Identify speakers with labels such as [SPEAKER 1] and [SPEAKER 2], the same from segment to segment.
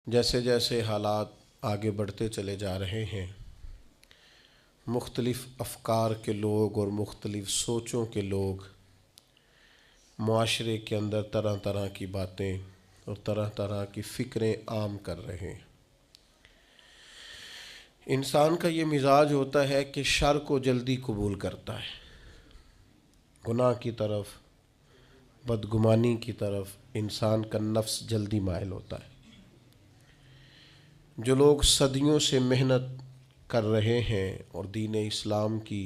[SPEAKER 1] जैसे जैसे हालात आगे बढ़ते चले जा रहे हैं, मुख्तलिफ़ अफ़कार के लोग और मुख्तलिफ़ सोचों के लोग मुआशरे के अंदर तरह तरह की बातें और तरह तरह की फ़िक्रें आम कर रहे हैं। इंसान का ये मिजाज होता है कि शर को जल्दी कबूल करता है, गुनाह की तरफ, बदगुमानी की तरफ इंसान का नफ्स जल्दी माइल होता है। जो लोग सदियों से मेहनत कर रहे हैं और दीन इस्लाम की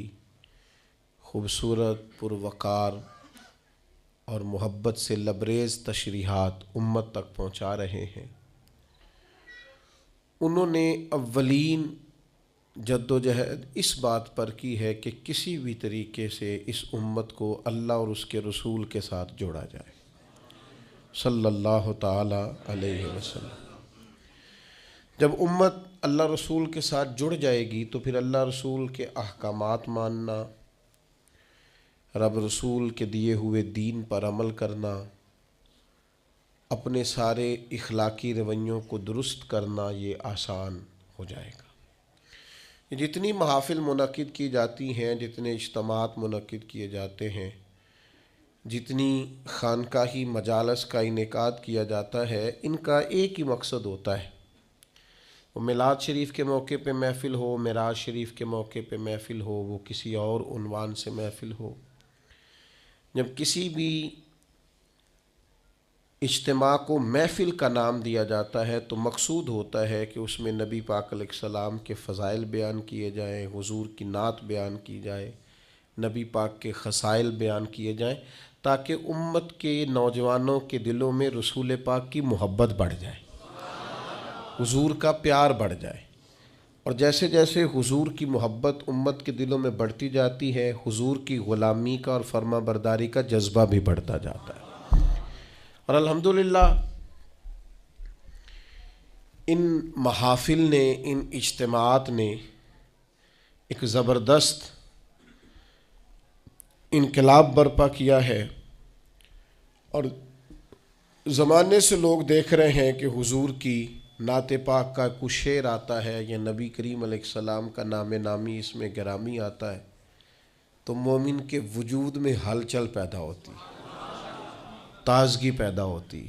[SPEAKER 1] खूबसूरत पुरवकार और मोहब्बत से लबरेज़ तशरीहात उम्मत तक पहुँचा रहे हैं, उन्होंने अव्वलीन जद्दोजहद इस बात पर की है कि किसी भी तरीके से इस उम्मत को अल्लाह और उसके रसूल के साथ जोड़ा जाए सल्लल्लाहु ताला अलैहि वसल्लम। जब उम्मत अल्लाह रसूल के साथ जुड़ जाएगी तो फिर अल्लाह रसूल के अहकामात मानना, रब रसूल के दिए हुए दीन पर अमल करना, अपने सारे इखलाकी रवैयों को दुरुस्त करना ये आसान हो जाएगा। ये जितनी महाफिल मुनक़िद की जाती हैं, जितने इज्तिमात मुनक़िद किए जाते हैं, जितनी खानकाही मजालस का इनेकाद किया जाता है, इनका एक ही मकसद होता है। वो मिलाद शरीफ के मौके पे महफ़िल हो, मेराज शरीफ के मौके पे महफ़िल हो, वो किसी और उन्वान से महफ़िल हो, जब किसी भी इज्तिमा को महफ़िल का नाम दिया जाता है तो मकसूद होता है कि उसमें नबी पाक अलैहिस्सलाम के फ़ज़ाइल बयान किए जाएँ, हुज़ूर की नात बयान की जाए, नबी पाक के ख़साइल बयान किए जाएँ, ताकि उम्मत के नौजवानों के दिलों में रसूल पाक की मोहब्बत बढ़ जाए, हुज़ूर का प्यार बढ़ जाए। और जैसे जैसे हुज़ूर की मोहब्बत उम्मत के दिलों में बढ़ती जाती है, हुज़ूर की ग़ुलामी का और फर्मा बरदारी का जज्बा भी बढ़ता जाता है। और अल्हम्दुलिल्लाह इन महाफिल ने, इन इज्तिमात ने एक ज़बरदस्त इनकलाब बर्पा किया है और ज़माने से लोग देख रहे हैं कि हुज़ूर की नाते पाक का कुछ शेर आता है या नबी करीम अलैहिस्सलाम का नाम नामी इसमें गिरामी आता है तो मोमिन के वजूद में हलचल पैदा होती, ताज़गी पैदा होती।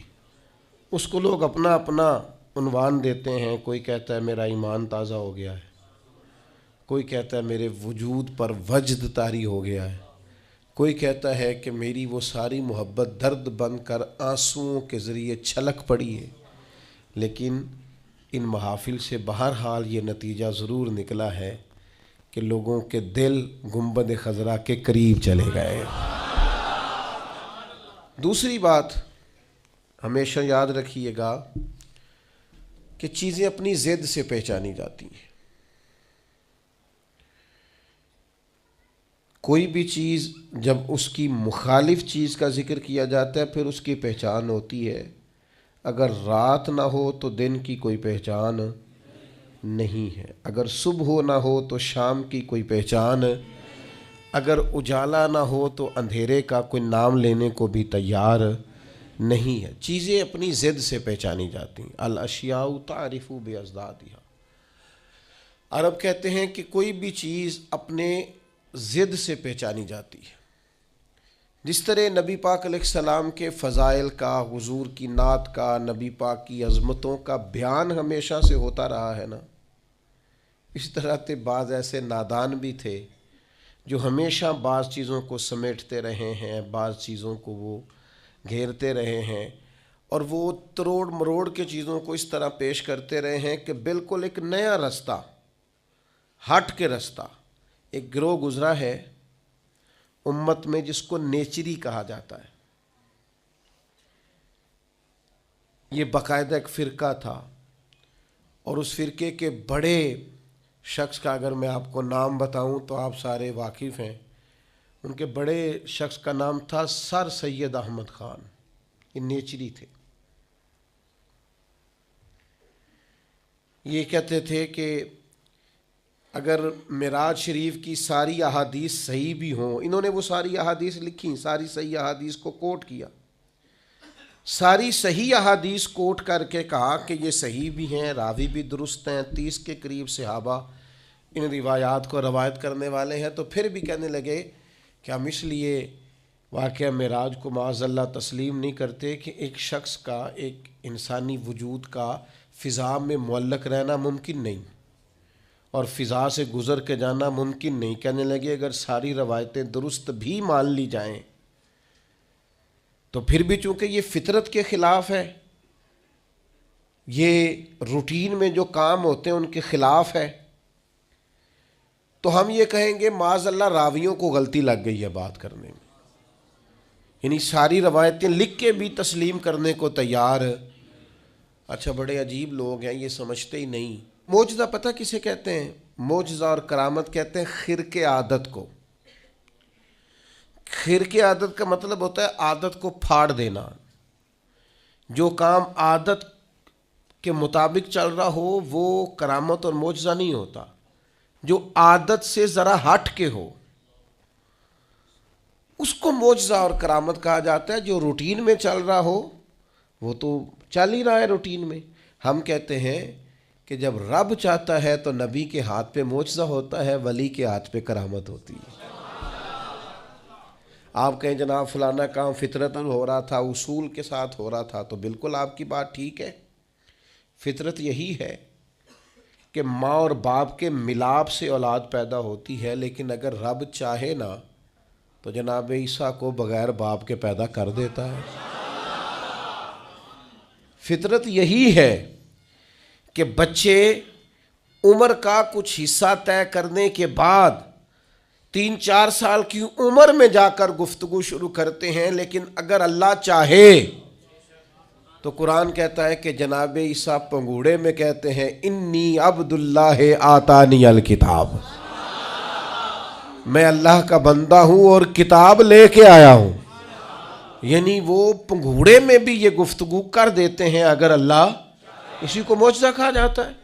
[SPEAKER 1] उसको लोग अपना अपना उन्वान देते हैं। कोई कहता है मेरा ईमान ताज़ा हो गया है, कोई कहता है मेरे वजूद पर वजद तारी हो गया है, कोई कहता है कि मेरी वो सारी मोहब्बत दर्द बन कर आंसुओं के ज़रिए छलक पड़ी है। लेकिन इन महाफिल से बहरहाल ये नतीजा ज़रूर निकला है कि लोगों के दिल गुंबद खज़रा के करीब चले गए। दूसरी बात हमेशा याद रखिएगा कि चीज़ें अपनी ज़िद से पहचानी जाती हैं। कोई भी चीज़ जब उसकी मुखालिफ चीज़ का ज़िक्र किया जाता है फिर उसकी पहचान होती है। अगर रात ना हो तो दिन की कोई पहचान नहीं है, अगर सुबह ना हो तो शाम की कोई पहचान, अगर उजाला ना हो तो अंधेरे का कोई नाम लेने को भी तैयार नहीं है। चीज़ें अपनी ज़िद से पहचानी जाती हैं। अल अशियाउ तारिफु बिअज़दादिहा। अरब कहते हैं कि कोई भी चीज़ अपने ज़िद से पहचानी जाती है। जिस तरह नबी पाक अलैहिस्सलाम के फ़ज़ाइल का, हुज़ूर की नात का, नबी पाक की अज़मतों का बयान हमेशा से होता रहा है ना, इस तरह से बाज़ ऐसे नादान भी थे जो हमेशा बाज़ चीज़ों को समेटते रहे हैं, बाज़ चीज़ों को वो घेरते रहे हैं और वो तरोड़ मरोड़ के चीज़ों को इस तरह पेश करते रहे हैं कि बिल्कुल एक नया रास्ता, हट के रास्ता। एक गिरोह गुज़रा है उम्मत में जिसको नेचरी कहा जाता है। ये बाकायदा एक फ़िरका था और उस फ़िरके के बड़े शख्स का अगर मैं आपको नाम बताऊं तो आप सारे वाकिफ़ हैं। उनके बड़े शख्स का नाम था सर सैयद अहमद ख़ान। ये नेचरी थे। ये कहते थे कि अगर मेराज शरीफ की सारी अहादीस सही भी हों, इन्होंने वो सारी अहादीस लिखी, सारी सही अहादीस को कोट किया सारी सही अहादीस कोट करके कहा कि ये सही भी हैं, रावी भी दुरुस्त हैं, 30 के करीब सहाबा इन रिवायात को रवायत करने वाले हैं। तो फिर भी कहने लगे कि हम इसलिए वाक़या मेराज को माज़अल्लाह तस्लीम नहीं करते कि एक शख्स का, एक इंसानी वजूद का फ़िज़ा में मुअल्लक़ रहना मुमकिन नहीं और फ़िज़ा से गुज़र के जाना मुमकिन नहीं। कहने लगे अगर सारी रवायतें दुरुस्त भी मान ली जाएं तो फिर भी चूँकि ये फ़ितरत के ख़िलाफ़ है, ये रूटीन में जो काम होते हैं उनके ख़िलाफ़ है, तो हम ये कहेंगे माज़अल्लाह रावियों को गलती लग गई है बात करने में। यानी सारी रवायतें लिख के भी तस्लीम करने को तैयार। अच्छा, बड़े अजीब लोग हैं, ये समझते ही नहीं। मोजज़ा पता किसे कहते हैं? मोजज़ा और करामत कहते हैं खिरके आदत को। खिरके आदत का मतलब होता है आदत को फाड़ देना। जो काम आदत के मुताबिक चल रहा हो वो करामत और मोजज़ा नहीं होता। जो आदत से ज़रा हट के हो उसको मोजज़ा और करामत कहा जाता है। जो रूटीन में चल रहा हो वो तो चल ही रहा है रूटीन में। हम कहते हैं कि जब रब चाहता है तो नबी के हाथ पे मोजज़ा होता है, वली के हाथ पे करामत होती है। आप कहें जनाब फलाना काम फितरतन हो रहा था, उसूल के साथ हो रहा था, तो बिल्कुल आपकी बात ठीक है। फितरत यही है कि माँ और बाप के मिलाप से औलाद पैदा होती है, लेकिन अगर रब चाहे ना तो जनाब ईसा को बग़ैर बाप के पैदा कर देता है। फितरत यही है कि बच्चे उम्र का कुछ हिस्सा तय करने के बाद 3-4 साल की उम्र में जाकर गुफ्तगू शुरू करते हैं, लेकिन अगर अल्लाह चाहे तो कुरान कहता है कि जनाब ईसा पंगूड़े में कहते हैं इन्नी अब्दुल्लाह आतानी अल किताब, मैं अल्लाह का बंदा हूँ और किताब लेके आया हूँ। यानी वो पंगूड़े में भी ये गुफ्तगू कर देते हैं अगर अल्लाह, इसी को मोजज़ा कहा जाता है।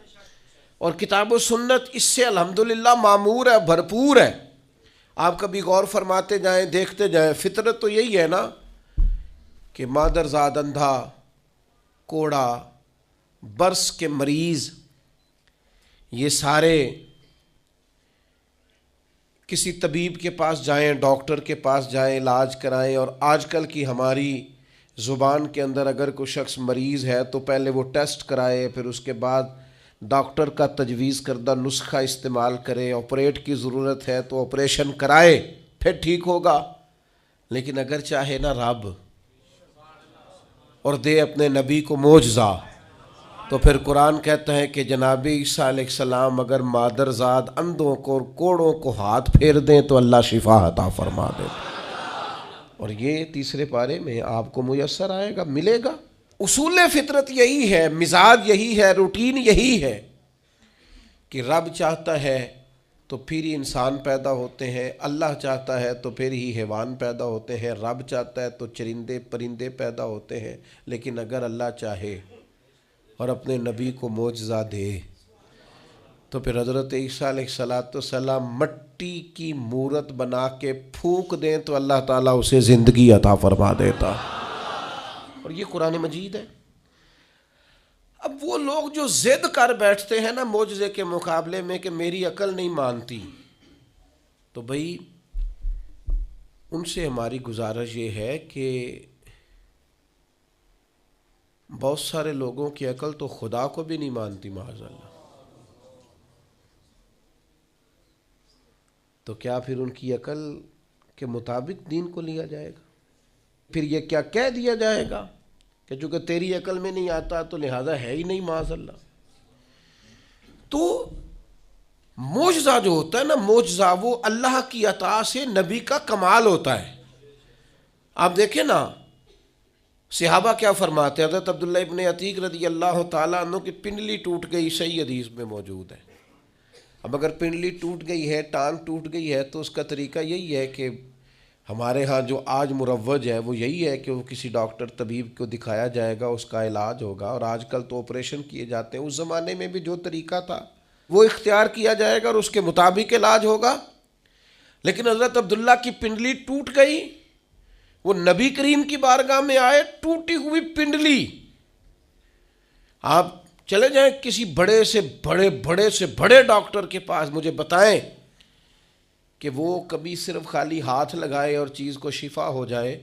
[SPEAKER 1] और किताब व सुन्नत इससे अल्हम्दुलिल्लाह मामूर है, भरपूर है। आप कभी गौर फरमाते जाएं, देखते जाएं। फितरत तो यही है ना कि मादरजाद अंधा, कोड़ा, बर्स के मरीज़, ये सारे किसी तबीब के पास जाएं, डॉक्टर के पास जाएं, इलाज कराएं। और आजकल की हमारी ज़ुबान के अंदर अगर कोई शख्स मरीज़ है तो पहले वो टेस्ट कराए, फिर उसके बाद डॉक्टर का तजवीज़ करदा नुस्खा इस्तेमाल करे, ऑपरेट की ज़रूरत है तो ऑपरेशन कराए, फिर ठीक होगा। लेकिन अगर चाहे ना रब और दे अपने नबी को मोजज़ा, तो फिर कुरान कहता है कि जनाब ईसा अलैहिस्सलाम अगर मादरजाद अंधों को और कोड़ों को हाथ फेर दें तो अल्लाह शिफा अता फरमा दे। और ये तीसरे पारे में आपको मुयस्सर आएगा, मिलेगा। उसूल फितरत यही है, मिजाज यही है, रूटीन यही है कि रब चाहता है तो फिर ही इंसान पैदा होते हैं, अल्लाह चाहता है तो फिर ही हैवान पैदा होते हैं, रब चाहता है तो चरिंदे परिंदे पैदा होते हैं। लेकिन अगर अल्लाह चाहे और अपने नबी को मोजज़ा दे तो फिर हज़रत ईसा अलैहिस्सलाम मट्टी की मूरत बना के फूंक दें तो अल्लाह ताला उसे ज़िंदगी अता फरमा देता। और ये कुरान मजीद है। अब वो लोग जो ज़िद कर बैठते हैं ना मोजज़े के मुकाबले में कि मेरी अकल नहीं मानती, तो भाई उनसे हमारी गुजारिश ये है कि बहुत सारे लोगों की अकल तो खुदा को भी नहीं मानती माज़अल्लाह, तो क्या फिर उनकी अकल के मुताबिक दीन को लिया जाएगा? फिर ये क्या कह दिया जाएगा कि चूँकि तेरी अकल में नहीं आता तो लिहाजा है ही नहीं माज़अल्लाह। तो मोजज़ा जो होता है ना, मोजज़ा वो अल्लाह की अता से नबी का कमाल होता है। आप देखें ना सहाबा क्या फरमाते हैं। हज़रत अब्दुल्ला इब्न अतीक रज़ी अल्लाह ताला अन्हु की पिंडली टूट गई, सही हदीस में मौजूद है। अब अगर पिंडली टूट गई है, टांग टूट गई है, तो उसका तरीका यही है कि हमारे यहाँ जो आज मुरव्वज है वो यही है कि वो किसी डॉक्टर तबीब को दिखाया जाएगा, उसका इलाज होगा। और आजकल तो ऑपरेशन किए जाते हैं, उस ज़माने में भी जो तरीका था वो इख्तियार किया जाएगा और उसके मुताबिक इलाज होगा। लेकिन हज़रत अब्दुल्ला की पिंडली टूट गई, वो नबी करीम की बारगाह में आए, टूटी हुई पिंडली। आप चले जाएं किसी बड़े से बड़े डॉक्टर के पास, मुझे बताएं कि वो कभी सिर्फ खाली हाथ लगाए और चीज़ को शिफा हो जाए।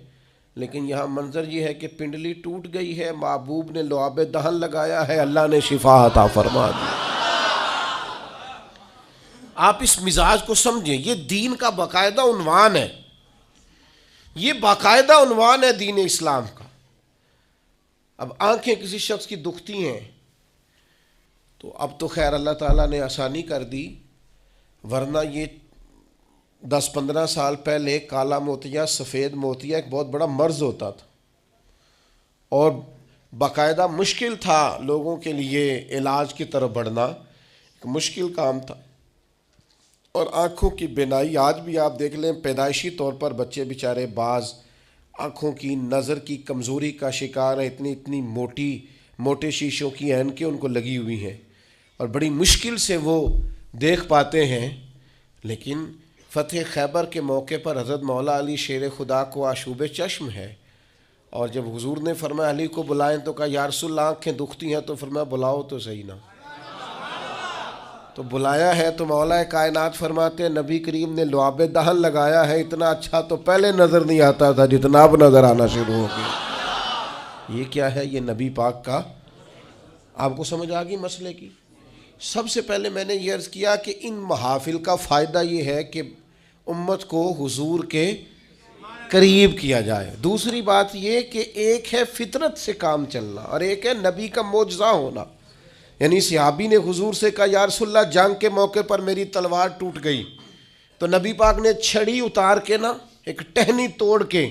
[SPEAKER 1] लेकिन यहाँ मंजर ये है कि पिंडली टूट गई है, महबूब ने लुआब दहन लगाया है, अल्लाह ने शिफा अता फरमा दी। आप इस मिजाज को समझें, ये दीन का बाकायदा उन्वान है, ये बाकायदा उन्वान है दीन इस्लाम का। अब आंखें किसी शख्स की दुखती हैं तो अब तो खैर अल्लाह ताला ने आसानी कर दी, वरना ये 10-15 साल पहले काला मोतिया, सफ़ेद मोतिया एक बहुत बड़ा मर्ज होता था और बाकायदा मुश्किल था लोगों के लिए इलाज की तरफ बढ़ना, एक मुश्किल काम था। और आँखों की बिनाई आज भी आप देख लें, पैदाइशी तौर पर बच्चे बेचारे बाज आँखों की नज़र की कमज़ोरी का शिकार है, इतनी मोटे शीशों की ऐनकें उनको लगी हुई हैं और बड़ी मुश्किल से वो देख पाते हैं। लेकिन फ़तेह खैबर के मौके पर हज़रत मौला अली शेर खुदा को आशूब चश्म है, और जब हुजूर ने फरमाया अली को बुलाएं तो कहा या रसूल आँखें दुखती हैं, तो फरमाया बुलाओ तो सही ना। तो बुलाया है तो मौला कायनात फरमाते हैं नबी करीम ने लुआब दहन लगाया है, इतना अच्छा तो पहले नज़र नहीं आता था जितना अब नज़र आना शुरू हो गया। ये क्या है? ये नबी पाक का। आपको समझ आ गई मसले की? सबसे पहले मैंने ये अर्ज़ किया कि इन महाफिल का फ़ायदा ये है कि उम्मत को हुजूर के करीब किया जाए। दूसरी बात ये कि एक है फितरत से काम चलना और एक है नबी का मोजज़ा होना। यानी सहाबी ने हुजूर से कहा या रसूलल्लाह जंग के मौके पर मेरी तलवार टूट गई, तो नबी पाक ने छड़ी उतार के ना एक टहनी तोड़ के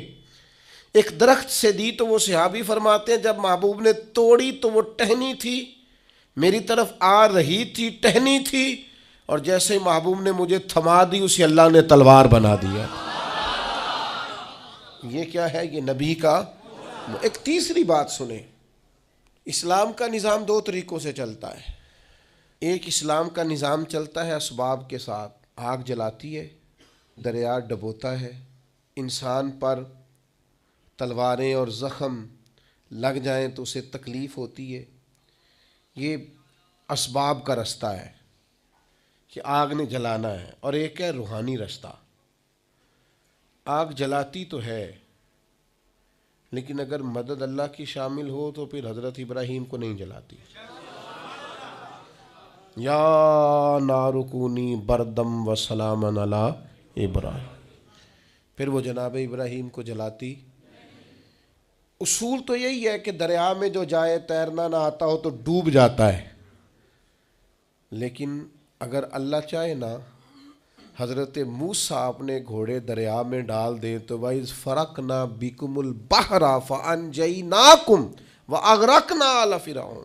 [SPEAKER 1] एक दरख्त से दी। तो वो सहाबी फरमाते हैं जब महबूब ने तोड़ी तो वो टहनी थी, मेरी तरफ आ रही थी, टहनी थी, और जैसे ही महबूब ने मुझे थमा दी उसे अल्लाह ने तलवार बना दिया। ये क्या है? ये नबी का। एक तीसरी बात सुने, इस्लाम का निज़ाम दो तरीक़ों से चलता है। एक इस्लाम का निज़ाम चलता है असबाब के साथ, आग जलाती है, दरिया डबोता है, इंसान पर तलवारें और ज़ख़म लग जाएं तो उसे तकलीफ़ होती है। ये असबाब का रास्ता है कि आग ने जलाना है। और एक है रूहानी रास्ता, आग जलाती तो है लेकिन अगर मदद अल्लाह की शामिल हो तो फिर हज़रत इब्राहीम को नहीं जलाती। या नारुकूनी बरदम व सलामन अला इब्राहीम, फिर वो जनाब इब्राहीम को जलाती। उसूल तो यही है कि दरिया में जो जाए तैरना ना आता हो तो डूब जाता है, लेकिन अगर अल्लाह चाहे ना हज़रत मूसा अपने घोड़े दरिया में डाल दे तो भाई फ़रक ना बिकुमुल बहरा फ़अनजयनाकुम व अगरकना आला फ़िरऔन,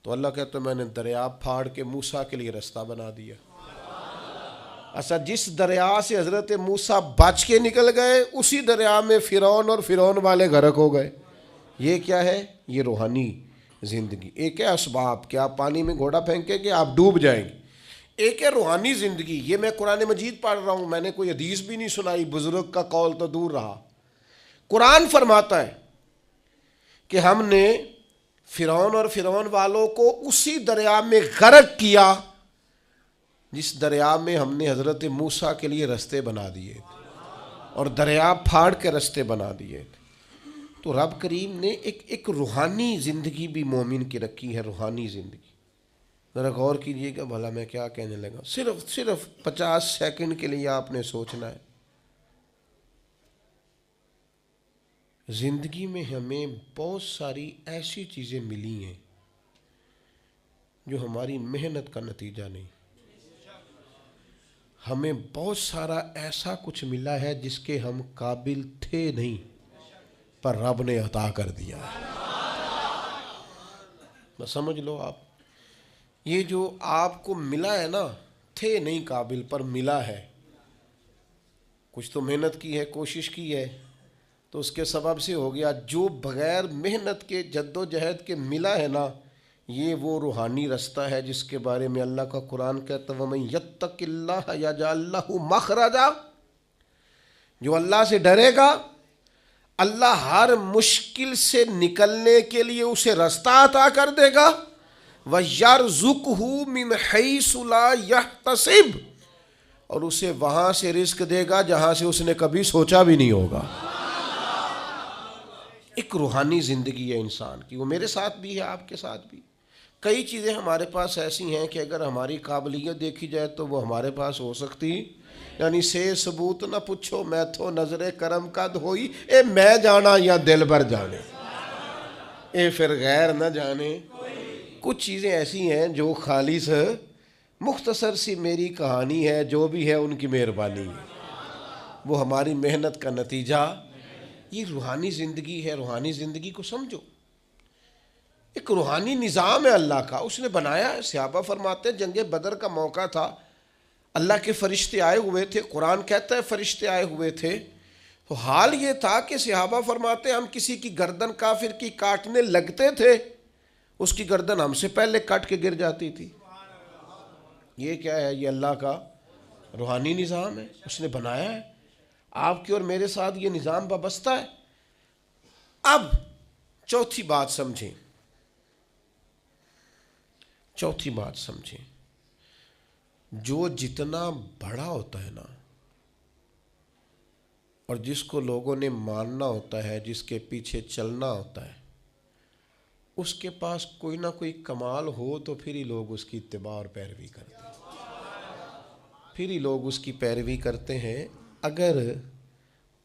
[SPEAKER 1] तो अल्लाह कहता मैंने दरिया फाड़ के मूसा के लिए रास्ता बना दिया। अच्छा, जिस दरिया से हज़रत मूसा बच के निकल गए उसी दरिया में फ़िरौन और फ़िरौन वाले गर्क हो गए। ये क्या है? ये रूहानी ज़िंदगी। एक है असबाब कि आप पानी में घोड़ा फेंकेंगे आप डूब जाएंगे, एक है रूहानी ज़िंदगी। ये मैं कुरान मजीद पढ़ रहा हूँ, मैंने कोई हदीस भी नहीं सुनाई, बुज़ुर्ग का कौल तो दूर रहा। कुरान फरमाता है कि हमने फ़िरौन और फ़िरौन वालों को उसी दरिया में गर्क किया जिस दरिया में हमने हज़रत मूसा के लिए रास्ते बना दिए थे और दरिया फाड़ के रास्ते बना दिए थे। तो रब करीम ने एक रूहानी ज़िंदगी भी मोमिन की रखी है। रूहानी ज़िंदगी ज़रा गौर कीजिएगा, भला मैं क्या कहने लगा। सिर्फ 50 सेकंड के लिए आपने सोचना है। ज़िंदगी में हमें बहुत सारी ऐसी चीज़ें मिली हैं जो हमारी मेहनत का नतीजा नहीं। हमें बहुत सारा ऐसा कुछ मिला है जिसके हम काबिल थे नहीं, पर रब ने अता कर दिया है। बस समझ लो आप, ये जो आपको मिला है ना, थे नहीं काबिल पर मिला है। कुछ तो मेहनत की है, कोशिश की है, तो उसके सबब से हो गया। जो बग़ैर मेहनत के जद्दोजहद के मिला है ना, ये वो रूहानी रास्ता है जिसके बारे में अल्लाह का कुरान कहता है वमन यत्तकिल्लाह यजअल लहू मखरजा। जो अल्लाह से डरेगा, अल्लाह हर मुश्किल से निकलने के लिए उसे रास्ता अता कर देगा। व यरज़ुक़हु मिन हैसु ला यहतसिब, और उसे वहां से रिस्क देगा जहां से उसने कभी सोचा भी नहीं होगा। एक रूहानी जिंदगी है इंसान की, वो मेरे साथ भी है, आपके साथ भी। कई चीज़ें हमारे पास ऐसी हैं कि अगर हमारी काबिलियत देखी जाए तो वो हमारे पास हो सकती, यानी से सबूत न पूछो मैं तो नजरे करम कद होई, ए मैं जाना या दिल भर जाने, ए फिर गैर न जाने। कुछ चीज़ें ऐसी हैं जो खालिस मुख्तसर सी मेरी कहानी है, जो भी है उनकी मेहरबानी है, वो हमारी मेहनत का नतीजा। ये रूहानी ज़िंदगी है। रूहानी ज़िंदगी को समझो, एक रूहानी निज़ाम है अल्लाह का, उसने बनाया है। सहाबा फरमाते हैं जंगे बदर का मौका था, अल्लाह के फरिश्ते आए हुए थे, कुरान कहता है फरिश्ते आए हुए थे। तो हाल ये था कि सहाबा फरमाते हम किसी की गर्दन काफिर की काटने लगते थे, उसकी गर्दन हमसे पहले कट के गिर जाती थी। ये क्या है? ये अल्लाह का रूहानी निज़ाम है, उसने बनाया है। आपके और मेरे साथ ये निज़ाम वाबस्ता है। अब चौथी बात समझें, चौथी बात समझें, जो जितना बड़ा होता है ना, और जिसको लोगों ने मानना होता है, जिसके पीछे चलना होता है, उसके पास कोई ना कोई कमाल हो तो फिर ही लोग उसकी इत्तिबा और पैरवी करते हैं, फिर ही लोग उसकी पैरवी करते हैं। अगर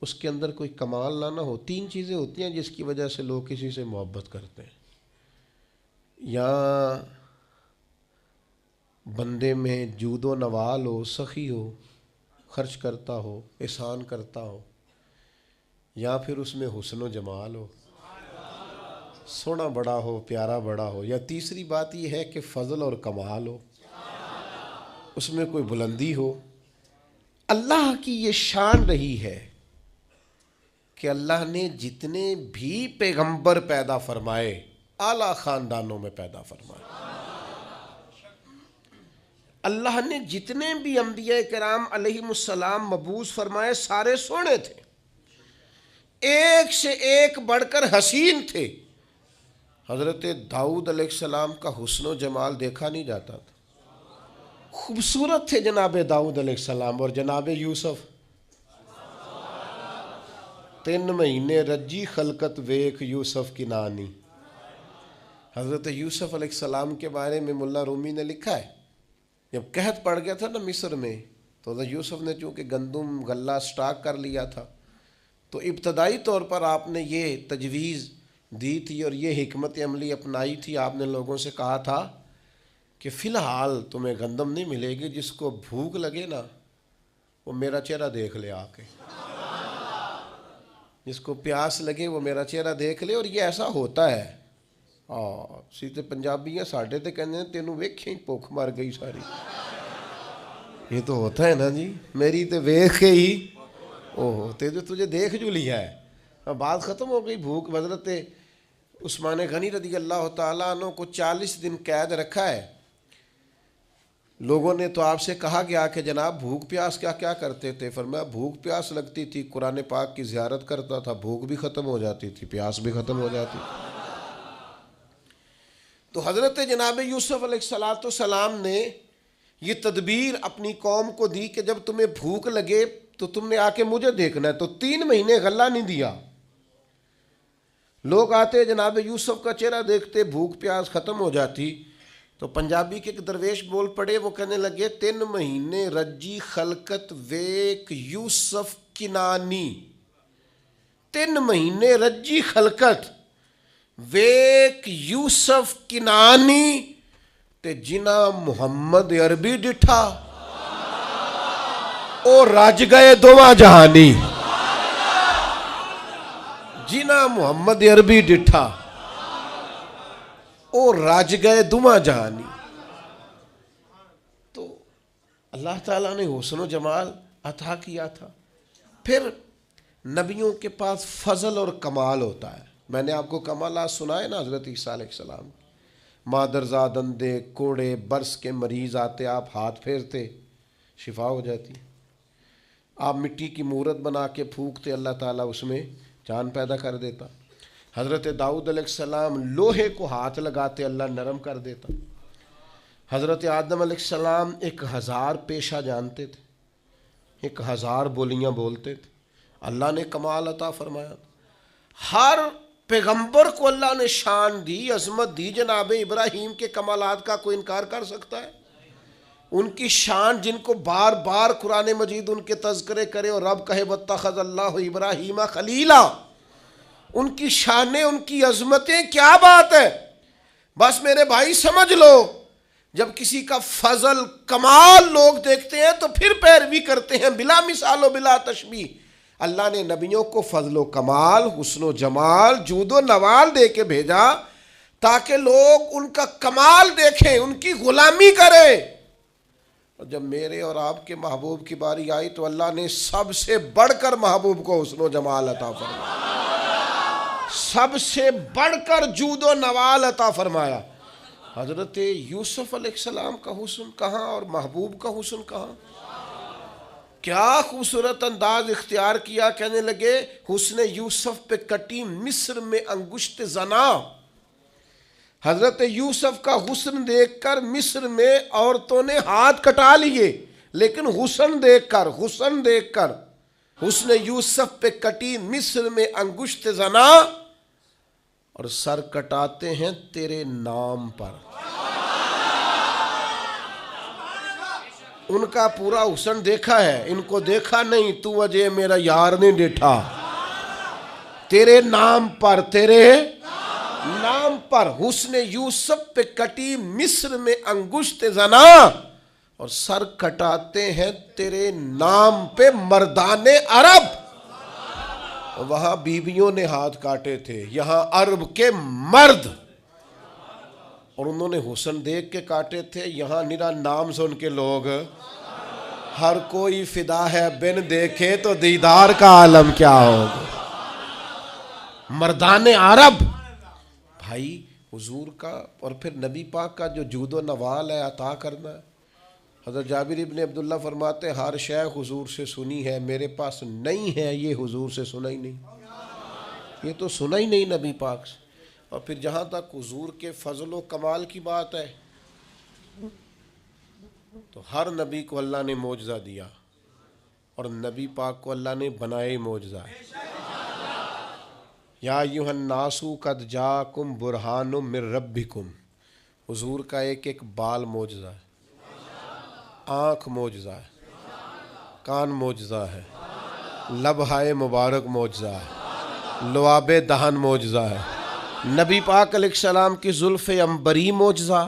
[SPEAKER 1] उसके अंदर कोई कमाल ना हो, तीन चीज़ें होती हैं जिसकी वजह से लोग किसी से मोहब्बत करते हैं। या बंदे में जूदो नवाल हो, सखी हो, खर्च करता हो, एहसान करता हो, या फिर उसमें हुस्न व जमाल हो, सोना बड़ा हो, प्यारा बड़ा हो, या तीसरी बात यह है कि फजल और कमाल हो, उसमें कोई बुलंदी हो। अल्लाह की ये शान रही है कि अल्लाह ने जितने भी पैगंबर पैदा फरमाए आला ख़ानदानों में पैदा फरमाए। अल्लाह ने जितने भी अंबिया किराम अलैहिमुस्सलाम मबूस फरमाए सारे सोने थे, एक से एक बढ़कर हसीन थे। हज़रत दाऊद अलैहिस्सलाम का हुस्न जमाल देखा नहीं जाता था, खूबसूरत थे जनाब दाऊद अलैहिस्सलाम। और जनाब यूसुफ 3 महीने रज्जी खलकत वेख यूसुफ की नानी। हज़रत यूसुफ अलैहिस्सलाम के बारे में मुल्ला रूमी ने लिखा है, जब कहत पड़ गया था ना मिस्र में, तो हज़रत यूसुफ ने चूँकि गंदुम गल्ला स्टॉक कर लिया था, तो इब्तदाई तौर पर आपने ये तजवीज़ दी थी और ये हिकमत अमली अपनाई थी। आपने लोगों से कहा था कि फ़िलहाल तुम्हें गंदम नहीं मिलेगी, जिसको भूख लगे ना वो मेरा चेहरा देख ले आके, जिसको प्यास लगे वो मेरा चेहरा देख ले। और ये ऐसा होता है। हाँ, सीधे पंजाबी हैं साढ़े तो कहते तेनू वेखे ही भुख मर गई सारी। ये तो होता है ना जी, मेरी तो वेख के ही ओहो तेरे तुझे देख जो लिया है। अब बात ख़त्म हो गई। भूख हज़रत उस्मान गनी रज़ी अल्लाह ताला अन्हु को 40 दिन कैद रखा है। लोगों ने तो आपसे कहा गया कि जनाब भूख प्यास क्या क्या करते थे? फरमाया भूख प्यास लगती थी, कुरान पाक की ज़ियारत करता था, भूख भी ख़त्म हो जाती थी, प्यास भी ख़त्म हो जाती थी। तो हज़रत जनाब यूसुफ अलैहिस्सलाम ने ये तदबीर अपनी कौम को दी कि जब तुम्हें भूख लगे तो तुमने आके मुझे देखना है। तो 3 महीने गल्ला नहीं दिया। लोग आते जनाब यूसुफ का चेहरा देखते, भूख प्यास ख़त्म हो जाती। तो पंजाबी के एक दरवेश बोल पड़े, वो कहने लगे 3 महीने रज्जी खलकत वेक यूसुफ किनानी। 3 महीने रज्जी खलकत वेक यूसुफ किनानी ते जिना मुहम्मद अरबी डिठा ओ रज गए दोवां जहानी। जिना मुहम्मद अरबी डिठा ओ रज गए दोवां जहानी। तो अल्लाह ताला ने हुस्न जमाल अता किया था। फिर नबियों के पास फजल और कमाल होता है। मैंने आपको कमालात सुनाए ना हज़रत ईसा अलैहिस्सलाम, मादरजाद अंधे कोड़े बरस के मरीज़ आते, आप हाथ फेरते शिफा हो जाती। आप मिट्टी की मूरत बना के फूकते, अल्लाह ताला उसमें जान पैदा कर देता। हज़रत दाऊद अलैहिस्सलाम लोहे को हाथ लगाते, अल्लाह नरम कर देता। हज़रत आदम अलैहिस्सलाम 1000 पेशा जानते थे, 1000 बोलियां बोलते थे, अल्लाह ने कमाल अता फरमाया। हर पैगंबर को अल्लाह ने शान दी, अजमत दी। जनाब इब्राहीम के कमालात का कोई इनकार कर सकता है? उनकी शान जिनको बार बार कुरान मजीद उनके तज़किरे करे और रब कहे वत्तख़ज़ल्लाहु इब्राहीम खलीला, उनकी शानें, उनकी अजमतें क्या बात है। बस मेरे भाई समझ लो, जब किसी का फजल कमाल लोग देखते हैं तो फिर पैरवी करते हैं, बिला मिसालो बिला तशबीह। अल्लाह ने नबियों को फजलो कमाल, हुस्नो जमाल, जूदो नवाल दे के भेजा ताकि लोग उनका कमाल देखें, उनकी गुलामी करें। और जब मेरे और आपके महबूब की बारी आई तो अल्लाह ने सबसे बढ़कर महबूब को हुस्नो जमाल अता फरमाया, सबसे बढ़कर जूदो नवाल अता फरमाया। हजरत यूसुफ अलैहिस्सलाम का हुस्न कहाँ और महबूब का हुस्न कहाँ? क्या खूबसूरत अंदाज इख्तियार किया। कहने लगे हुस्न यूसुफ पे कटी मिस्र में अंगुश्त जना। हजरत यूसुफ का हुस्न देखकर मिस्र में औरतों ने हाथ कटा लिए, लेकिन हुस्न देखकर, हुस्न देखकर, हुस्न यूसुफ पे कटी मिस्र में अंगुश्त जना और सर कटाते हैं तेरे नाम पर। उनका पूरा हुस्न देखा है, इनको देखा नहीं। तू अजय मेरा यार नहीं डेठा, तेरे नाम पर, तेरे नाम पर हुस्न यूसुफ पे कटी मिस्र में अंगुश्त जना और सर कटाते हैं तेरे नाम पे मर्दाने अरब। वहां बीवियों ने हाथ काटे थे, यहां अरब के मर्द, और उन्होंने हुस्न देख के काटे थे। यहां निरा नाम सुन के लोग, हर कोई फिदा है बिन देखे तो दीदार का आलम क्या होगा। मर्दाने अरब भाई हुजूर का, और फिर नबी पाक का जो जूदो नवाल है अता करना। हज़रत जाबिर इब्न अब्दुल्ला फरमाते हैं हर शय हुजूर से सुनी है, मेरे पास नहीं है ये हुजूर से सुना ही नहीं, ये तो सुना ही नहीं नबी पाक से। और फिर जहाँ तक हुजूर के फजल व कमाल की बात है तो हर नबी को अल्लाह ने मौजज़ा दिया और नबी पाक को अल्लाह ने बनाए मौजज़ा। या अय्युहन्नासु कद जाकुम बुरहानुम मिर रब्बिकुम, हुजूर का एक एक बाल मौजज़ा है, आँख मौजज़ा है, कान मौजज़ा है, लबहाए मुबारक मौजज़ा है, लुआबे दहन मौजज़ा है, नबी पाक अलैहिस्सलाम की जुल्फ़े अंबरी मौजज़ा,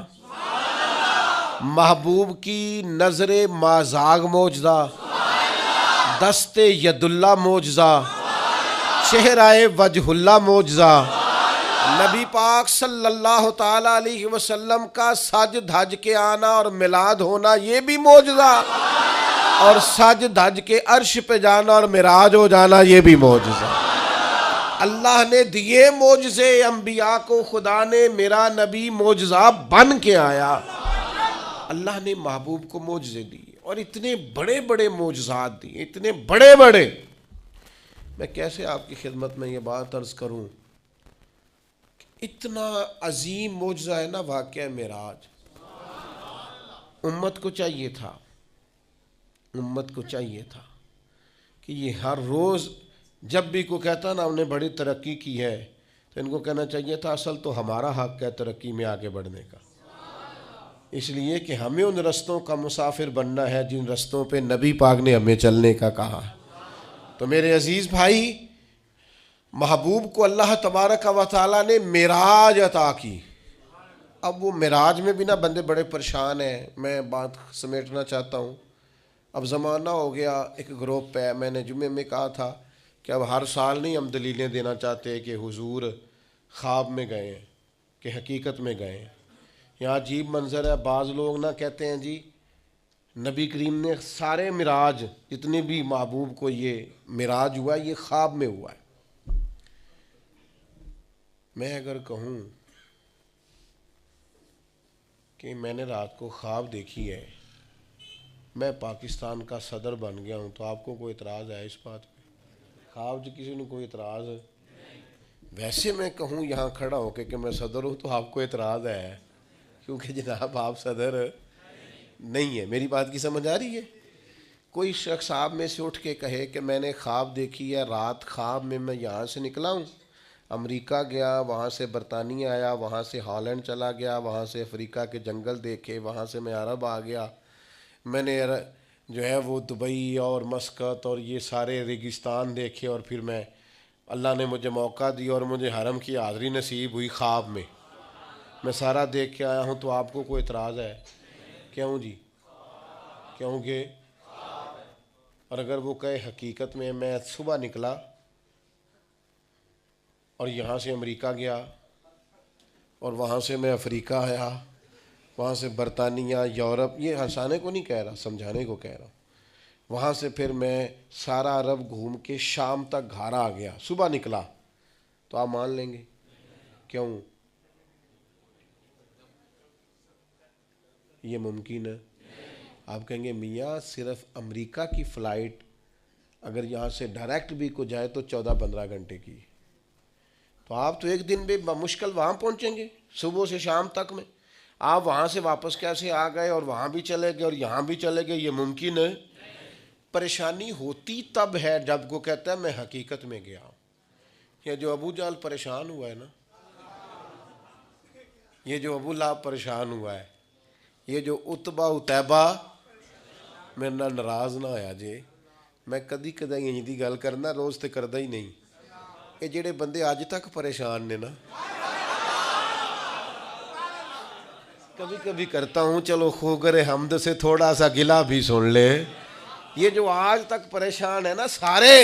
[SPEAKER 1] महबूब की नज़रे माजाग मौजज़ा, दस्ते यदुल्ला मौजज़ा, चेहराए वजहुल्ला मौजज़ा, नबी पाक सल्लल्लाहु ताला अलैहि वसल्लम का सज धज के आना और मिलाद होना ये भी मौजज़ा, और सज धज के अर्श पे जाना और मिराज हो जाना ये भी मौजज़ा। अल्लाह ने दिए मौजज़े अंबिया को, खुदा ने मेरा नबी मौजज़ा बन के आया। अल्लाह ने महबूब को मौजज़े दिए और इतने बड़े बड़े मौजज़ात दिए, इतने बड़े बड़े। मैं कैसे आपकी खिदमत में ये बात अर्ज़ करूँ, इतना अजीम मौजज़ा है ना वाक़या मेराज। उम्मत को चाहिए था, उम्मत को चाहिए था कि ये हर रोज़ जब भी कोई कहता ना उन्हें बड़ी तरक्की की है तो इनको कहना चाहिए था असल तो हमारा हक है तरक्की में आगे बढ़ने का, इसलिए कि हमें उन रस्तों का मुसाफिर बनना है जिन रस्तों पे नबी पाक ने हमें चलने का कहा है। तो मेरे अजीज़ भाई, महबूब को अल्लाह तबारक व तआला ने मिराज अता की। अब वो मिराज में भी ना बंदे बड़े परेशान हैं। मैं बात समेटना चाहता हूँ। अब ज़माना हो गया एक ग्रुप है, मैंने जुम्मे में कहा था कि अब हर साल नहीं हम दलीलें देना चाहते कि हुजूर ख्वाब में गए हैं कि हकीकत में गए हैं। यहाँ अजीब मंज़र है, बाज़ लोग ना कहते हैं जी नबी करीम ने सारे मिराज जितने भी महबूब को ये मिराज हुआ ये ख्वाब में हुआ है। मैं अगर कहूँ कि मैंने रात को ख्वाब देखी है मैं पाकिस्तान का सदर बन गया हूँ, तो आपको कोई इतराज़ है इस बात पे? ख्वाब जो किसी ने कोई इतराज़ है? वैसे मैं कहूँ यहाँ खड़ा होकर कि मैं सदर हूँ तो आपको इतराज़ है, क्योंकि जनाब आप सदर नहीं है। मेरी बात की समझ आ रही है? कोई शख्स आप में से उठ के कहे कि मैंने ख्वाब देखी है, रात ख्वाब में मैं यहाँ से निकला हूँ, अमेरिका गया, वहाँ से बरतानिया आया, वहाँ से हॉलैंड चला गया, वहाँ से अफ्रीका के जंगल देखे, वहाँ से मैं अरब आ गया, मैंने जो है वो दुबई और मस्कत और ये सारे रेगिस्तान देखे, और फिर मैं अल्लाह ने मुझे मौका दिया और मुझे हरम की हाज़री नसीब हुई, ख्वाब में मैं सारा देख के आया हूँ, तो आपको कोई इतराज़ है? क्यों जी? क्योंकि और अगर वो कहे हकीकत में मैं सुबह निकला और यहाँ से अमेरिका गया और वहाँ से मैं अफ्रीका आया, वहाँ से बरतानिया, यूरोप, ये हंसाने को नहीं कह रहा, समझाने को कह रहा हूँ, वहाँ से फिर मैं सारा अरब घूम के शाम तक घर आ गया, सुबह निकला, तो आप मान लेंगे? क्यों? ये मुमकिन है? आप कहेंगे मियाँ सिर्फ अमेरिका की फ़्लाइट अगर यहाँ से डायरेक्ट भी को जाए तो 14-15 घंटे की, तो आप तो एक दिन भी मुश्किल वहाँ पहुँचेंगे, सुबह से शाम तक में। आप वहाँ से वापस कैसे आ गए और वहाँ भी चले गए और यहाँ भी चले गए? ये मुमकिन है? परेशानी होती तब है जब को कहता है मैं हकीकत में गया हूँ। ये जो अबू जाल परेशान हुआ है ना, ये जो अबू लाहब परेशान हुआ है, ये जो उतबा उतैबा, मेरे नाल नाराज़ ना होया जे, मैं कदी कदाई इंज दी गल करना, रोज़ तो करदा ही नहीं। ये जेड़े बंदे अज तक परेशान ने ना, कभी कभी करता हूँ चलो खोगरे हमद से थोड़ा सा गिला भी सुन ले। ये जो आज तक परेशान है ना सारे,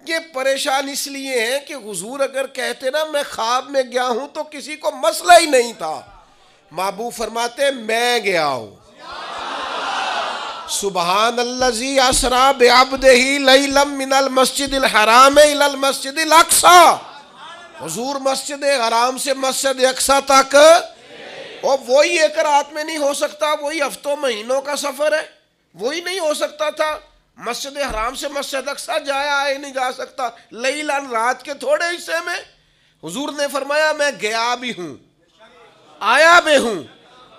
[SPEAKER 1] ये परेशान इसलिए हैं कि हुजूर अगर कहते ना मैं ख्वाब में गया हूं तो किसी को मसला ही नहीं था। महबूब फरमाते मैं गया हूं। सुबहान अल्लज़ी असरा बिअब्दिही लैलम मिनल मस्जिदिल हराम इलल मस्जिदिल अक्सा। हुजूर मस्जिद हराम से मस्जिद अक्सा तक, और वही एक रात में नहीं हो सकता, वही हफ्तों महीनों का सफर है, वही नहीं हो सकता था। मस्जिद हराम से मस्जिद अक्सा जाया आए नहीं जा सकता, लैलन रात के थोड़े हिस्से में। हुजूर ने फरमाया मैं गया भी हूं, आया भी हूं।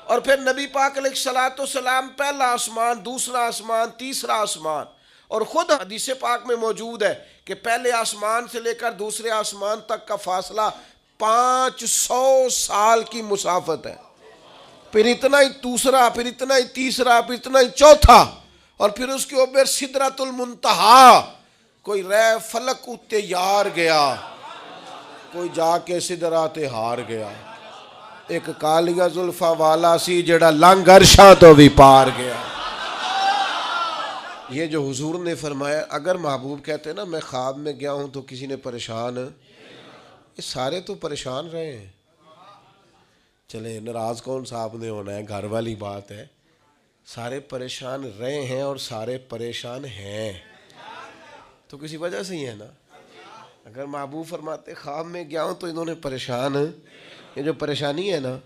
[SPEAKER 1] और फिर नबी पाक अलैहिस्सलातु सलाम पहला आसमान, दूसरा आसमान, तीसरा आसमान, और खुद हदीस पाक में मौजूद है कि पहले आसमान से लेकर दूसरे आसमान तक का फासला 500 साल की मुसाफत है। फिर इतना ही दूसरा, फिर इतना ही तीसरा, फिर इतना ही चौथा, और फिर उसके ऊपर सिदरतुल मुंतहा। कोई रह फलक उत्ते यार गया, कोई जाके सिदराते हार गया। एक कालिया जुल्फा वाला सी जेड़ा लंघ अरशा तो भी पार गया। ये जो हुजूर ने फरमाया, अगर महबूब कहते ना मैं ख्वाब में गया हूं तो किसी ने परेशान, ये सारे तो परेशान रहे हैं। चले नाराज कौन सा आपने होना है, घर वाली बात है। सारे परेशान रहे हैं और सारे परेशान हैं, तो किसी वजह से ही है ना। अगर महबूब फरमाते ख्वाब में गया हूँ तो इन्होंने परेशान, ये जो परेशानी है ना,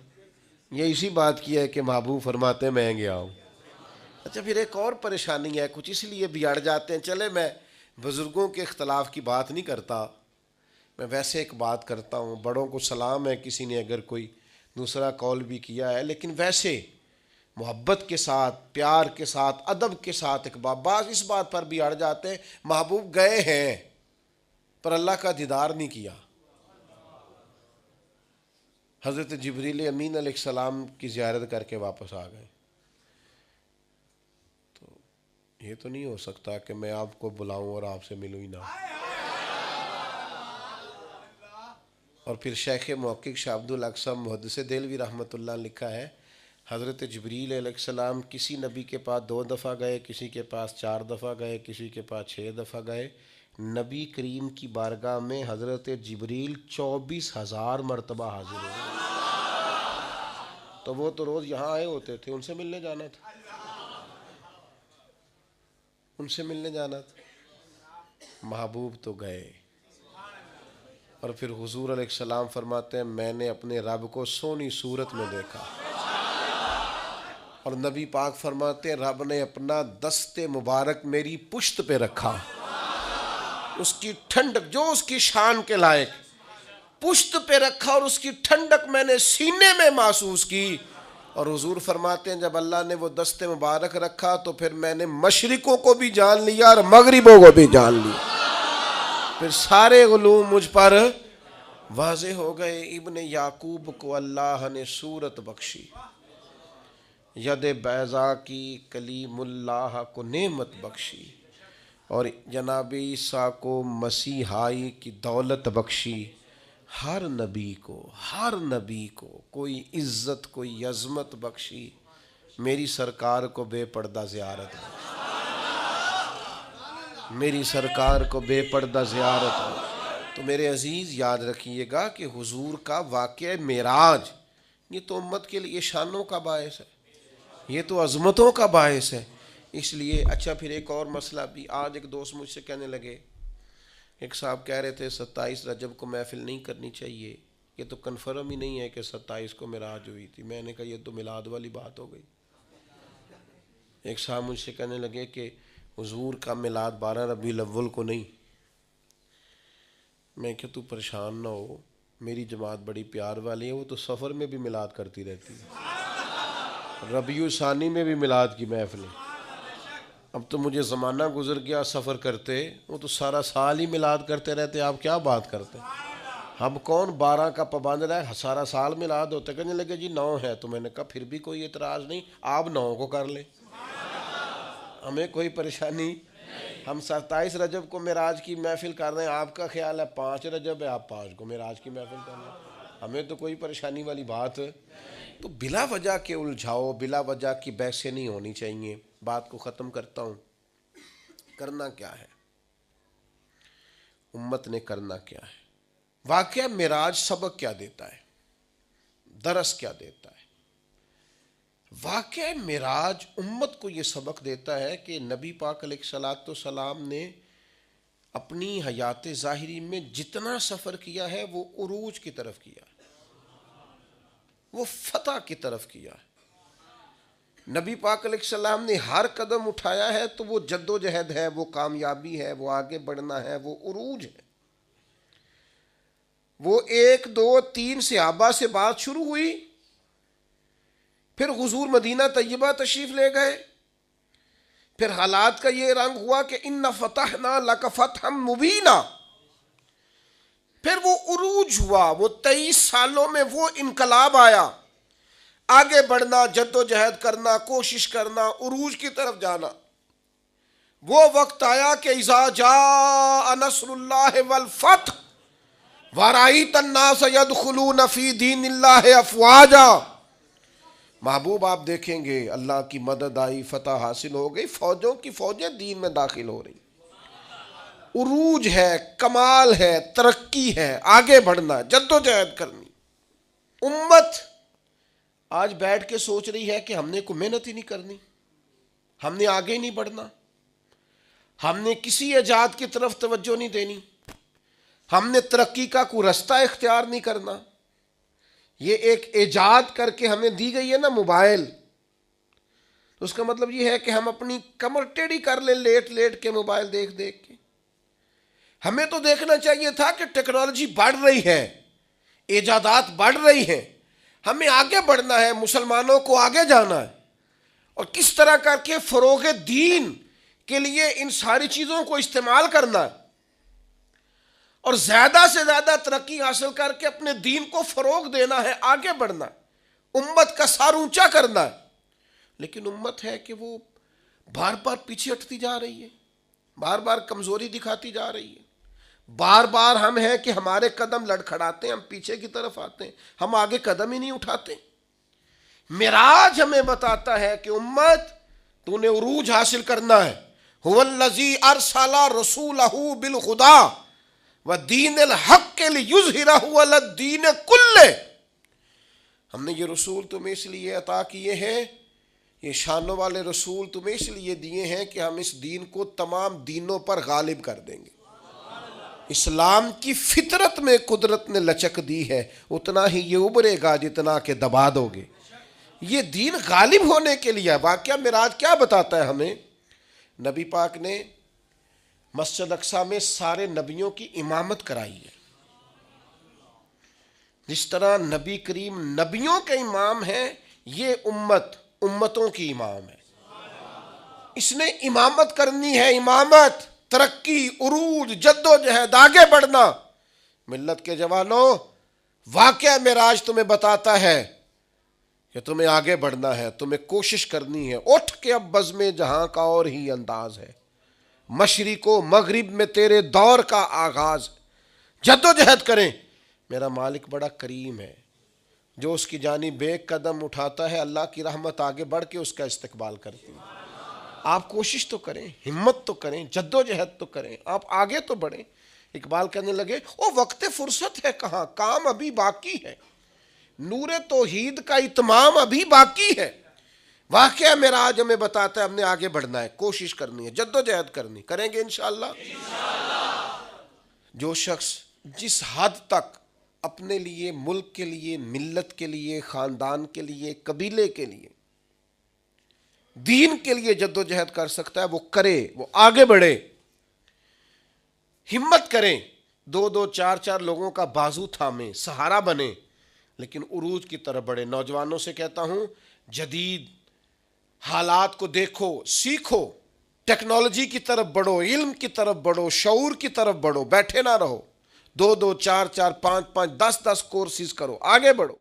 [SPEAKER 1] ये इसी बात की है कि महबूब फरमाते मैं गया हूँ। अच्छा, फिर एक और परेशानी है, कुछ इसलिए बिगड़ जाते हैं। चले मैं बुज़ुर्गों के इख्तलाफ की बात नहीं करता, मैं वैसे एक बात करता हूँ। बड़ों को सलाम है, किसी ने अगर कोई दूसरा कॉल भी किया है, लेकिन वैसे मोहब्बत के साथ, प्यार के साथ, अदब के साथ एक बात इस बात पर भी अड़ जाते हैं, महबूब गए हैं पर अल्लाह का दीदार नहीं किया। हज़रत जिब्रील अमीन अलैहिस्सलाम की ज़ियारत करके वापस आ गए, तो ये तो नहीं हो सकता कि मैं आपको बुलाऊं और आपसे मिलूं ही ना। और फिर शेख मुहक्किक शाह अब्दुल अक़सम मुहद्दिस देलवी रहमतुल्लाह लिखा है, हज़रत जिब्रील अलैहिस्सलाम किसी नबी के पास 2 दफ़ा गए, किसी के पास 4 दफ़ा गए, किसी के पास 6 दफ़ा गए। नबी करीम की बारगाह में हज़रत जिब्रील 24,000 मरतबा हाजिर हुए। तो वो तो रोज़ यहाँ आए होते थे, उनसे मिलने जाना था, उनसे मिलने जाना था। महबूब तो गए, और फिर हुजूर अलैहिस्सलाम फरमाते हैं मैंने अपने रब को सोनी सूरत में देखा। और नबी पाक फरमाते हैं रब ने अपना दस्ते मुबारक मेरी पुश्त पे रखा, उसकी ठंडक जो उसकी शान के लायक पुश्त पे रखा और उसकी ठंडक मैंने सीने में महसूस की। और हुजूर फरमाते हैं जब अल्लाह ने वो दस्ते मुबारक रखा तो फिर मैंने मशरिकों को भी जान लिया और मगरिबों को भी जान लिया, फिर सारे उलूम मुझ पर वाज़े हो गए। इब्ने याकूब को अल्लाह ने सूरत बख्शी, यद बैज़ा की कलीमुल्लाह को नेमत बख्शी, और जनाब ईसा को मसीहाई की दौलत बख्शी। हर नबी को कोई इज़्ज़त कोई अज़मत बख्शी, मेरी सरकार को बेपर्दा ज़ियारत, मेरी सरकार को बेपर्दा ज़ियारत। तो मेरे अज़ीज़ याद रखिएगा कि हुजूर का वाक़या मेराज ये तो उम्मत के लिए शानों का बायस है, ये तो अज़मतों का बायस है। इसलिए अच्छा फिर एक और मसला भी, आज एक दोस्त मुझसे कहने लगे, एक साहब कह रहे थे 27 रजब को महफिल नहीं करनी चाहिए, ये तो कन्फर्म ही नहीं है कि 27 को मिलाद हुई थी। मैंने कहा ये तो मिलाद वाली बात हो गई। एक साहब मुझसे कहने लगे कि हुजूर का मिलाद 12 रबीउल अव्वल को नहीं। मैं क्या तू परेशान ना हो, मेरी जमात बड़ी प्यार वाली है, वो तो सफ़र में भी मिलाद करती रहती है, रबीउल सानी में भी मिलाद की महफिल है। अब तो मुझे ज़माना गुजर गया सफ़र करते, वो तो सारा साल ही मिलाद करते रहते, आप क्या बात करते। हम कौन 12 का पाबंद रहा, सारा साल मिलाद होते। कहने लगे जी 9 है, तो मैंने कहा फिर भी कोई एतराज़ नहीं, आप 9 को कर ले, हमें कोई परेशानी। हम 27 रजब को मेराज की महफिल कर रहे हैं, आपका ख्याल है 5 रजब है, आप 5 को मेराज की महफिल कर रहे हैं, हमें तो कोई परेशानी वाली बात। तो बिला वजह के उलझाओ, बिला वजह की बहसें नहीं होनी चाहिए। बात को ख़त्म करता हूँ, करना क्या है, उम्मत ने करना क्या है। वाक़या मेराज सबक क्या देता है, दरस क्या देता है। वाक़या मेराज उम्मत को ये सबक देता है कि नबी पाक अलैहिस्सलाम ने अपनी हयात ज़ाहिरी में जितना सफ़र किया है वो उरूज की तरफ किया, वो फतह की तरफ किया है। नबी पाक अलैहिस्सलाम ने हर कदम उठाया है तो वो जद्दोजहद है, वो कामयाबी है, वो आगे बढ़ना है, वो उरूज है। वो 1 2 3 सहाबा से बात शुरू हुई, फिर हुजूर मदीना तैयबा तशरीफ ले गए, फिर हालात का ये रंग हुआ कि इन्ना फतहना लक फतहम मुबीना, फिर वो उरूज हुआ, वो 23 सालों में वो इनकलाब आया, आगे बढ़ना, जद्दोजहद करना, कोशिश करना, उरूज की तरफ जाना। वो वक्त आया कि इज़ा जाअ नस्रुल्लाहि वल फतह वराइत अन्नास यदखुलून फी दीनिल्लाहि अफ़वाजा। महबूब आप देखेंगे अल्लाह की मदद आई, फतह हासिल हो गई, फौजों की फौजें दीन में दाखिल हो रही। उरूज है, कमाल है, तरक्की है, आगे बढ़ना, जद्दोजहद करनी। उम्मत आज बैठ के सोच रही है कि हमने कोई मेहनत ही नहीं करनी, हमने आगे नहीं बढ़ना, हमने किसी इजाद की तरफ तवज्जो नहीं देनी, हमने तरक्की का कोई रास्ता इख्तियार नहीं करना। ये एक इजाद करके हमें दी गई है ना मोबाइल, तो उसका मतलब ये है कि हम अपनी कमर टेढ़ी कर लें लेट लेट के मोबाइल देख देख के। हमें तो देखना चाहिए था कि टेक्नोलॉजी बढ़ रही है, इजादात बढ़ रही हैं, हमें आगे बढ़ना है, मुसलमानों को आगे जाना है, और किस तरह करके फ़रोग़ दीन के लिए इन सारी चीज़ों को इस्तेमाल करना है, और ज़्यादा से ज़्यादा तरक्की हासिल करके अपने दीन को फ़रोग़ देना है, आगे बढ़ना, उम्मत का सर ऊंचा करना है। लेकिन उम्मत है कि वो बार बार पीछे हटती जा रही है, बार बार कमज़ोरी दिखाती जा रही है, बार बार हम हैं कि हमारे कदम लड़खड़ाते हैं, हम पीछे की तरफ आते हैं, हम आगे कदम ही नहीं उठाते। मिराज हमें बताता है कि उम्मत तूने उरूज हासिल करना है। हुवल्लज़ी अरसला रसूलहू बिल खुदा व दीनिल हक़ लियुज़हिरहू अलद्दीन कुल्ले। हमने ये रसूल तुम्हें इसलिए अता किए हैं, ये शानों वाले रसूल तुम्हें इसलिए दिए हैं कि हम इस दीन को तमाम दीनों पर गालिब कर देंगे। इस्लाम की फितरत में कुदरत ने लचक दी है, उतना ही ये उभरेगा जितना कि दबा दोगे। ये दीन गालिब होने के लिए है। वाक़या मिराज क्या बताता है हमें? नबी पाक ने मस्जिद अक्सा में सारे नबियों की इमामत कराई है। जिस तरह नबी करीम नबियों के इमाम हैं, ये उम्मत उम्मतों की इमाम है। इसने इमामत करनी है, इमामत, तरक्की, उरूज, जद्दोजहद, आगे बढ़ना। मिल्लत के जवानों, वाक़या मिराज तुम्हें बताता है कि तुम्हें आगे बढ़ना है, तुम्हें कोशिश करनी है। उठ के अब बज़्म जहां का और ही अंदाज है, मशरिको मगरिब में तेरे दौर का आगाज। जद्दोजहद करें, मेरा मालिक बड़ा करीम है, जो उसकी जानिब एक कदम उठाता है, अल्लाह की रहमत आगे बढ़ के उसका इस्तकबाल करती है। आप कोशिश तो करें, हिम्मत तो करें, जद्दोजहद तो करें, आप आगे तो बढ़ें। इकबाल कहने लगे, ओ वक्त फुर्सत है कहाँ, काम अभी बाकी है, नूरे तौहीद का इत्माम अभी बाकी है। वाक़या मिराज हमें बताता है हमने आगे बढ़ना है, कोशिश करनी है, जद्दोजहद करनी, करेंगे इंशाअल्लाह। जो शख्स जिस हद तक अपने लिए, मुल्क के लिए, मिल्लत के लिए, ख़ानदान के लिए, कबीले के लिए, दीन के लिए जद्दोजहद कर सकता है, वो करे, वो आगे बढ़े, हिम्मत करें, दो दो चार चार लोगों का बाजू थामे, सहारा बने, लेकिन उरूज की तरफ बढ़े। नौजवानों से कहता हूं, जदीद हालात को देखो, सीखो, टेक्नोलॉजी की तरफ बढ़ो, इल्म की तरफ बढ़ो, शऊर की तरफ बढ़ो, बैठे ना रहो। दो दो चार चार पांच पांच 10 10 कोर्सेज करो, आगे बढ़ो।